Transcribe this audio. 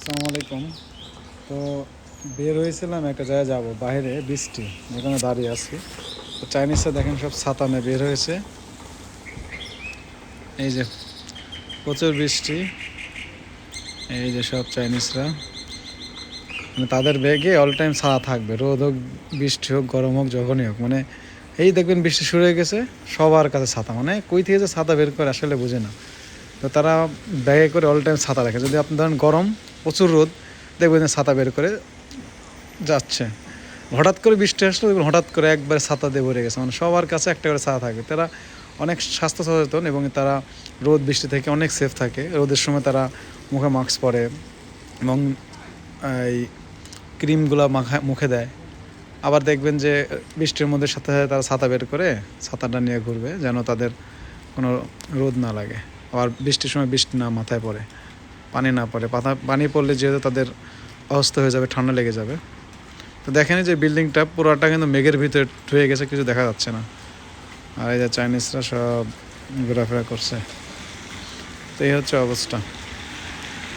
আসসালামু আলাইকুম। তো বের হয়েছিলাম একটা জায়গায় যাব, বাইরে বৃষ্টি, যেখানে দাঁড়িয়ে আছি। তো চাইনিজরা দেখেন সব ছাতা নিয়ে বের হয়েছে। এই যে প্রচুর বৃষ্টি, এই যে সব চাইনিজরা, মানে তাদের ব্যাগে অল টাইম ছাতা থাকবে, রোদ হোক বৃষ্টি হোক গরম হোক যখনই হোক। মানে এই দেখবেন বৃষ্টি শুরু হয়ে গেছে, সবার কাছে ছাতা, মানে কই থেকে যে ছাতা বের করে আসলে বুঝে না। তো তারা ব্যাগে করে অল টাইম ছাতা রাখে। যদি আপনি ধরেন গরম, প্রচুর রোদ, দেখবেন যে ছাতা বের করে যাচ্ছে। হঠাৎ করে বৃষ্টি আসলো, হঠাৎ করে একবার ছাতা দিয়ে ভরে গেছে, মানে সবার কাছে একটা করে ছাতা থাকবে। তারা অনেক স্বাস্থ্য সচেতন এবং তারা রোদ বৃষ্টি থেকে অনেক সেফ থাকে। রোদের সময় তারা মুখে মাস্ক পরে এবং এই ক্রিমগুলো মুখে দেয়। আবার দেখবেন যে বৃষ্টির মধ্যে সাথে সাথে তারা ছাতা বের করে ছাতাটা নিয়ে ঘুরবে, যেন তাদের কোনো রোদ না লাগে। আবার বৃষ্টির সময় বৃষ্টি না মাথায় পড়ে, পানি না পড়ে। পানি পড়লে যেহেতু তাদের অসুস্থ হয়ে যাবে, ঠান্ডা লেগে যাবে। তো দেখেন যে বিল্ডিংটা পুরোটা কিন্তু মেঘের ভিতরে ঢুকে গেছে, কিছু দেখা যাচ্ছে না। আর এই যে চাইনিজরা সব ঘোরাফেরা করছে। তো এই হচ্ছে অবস্থা।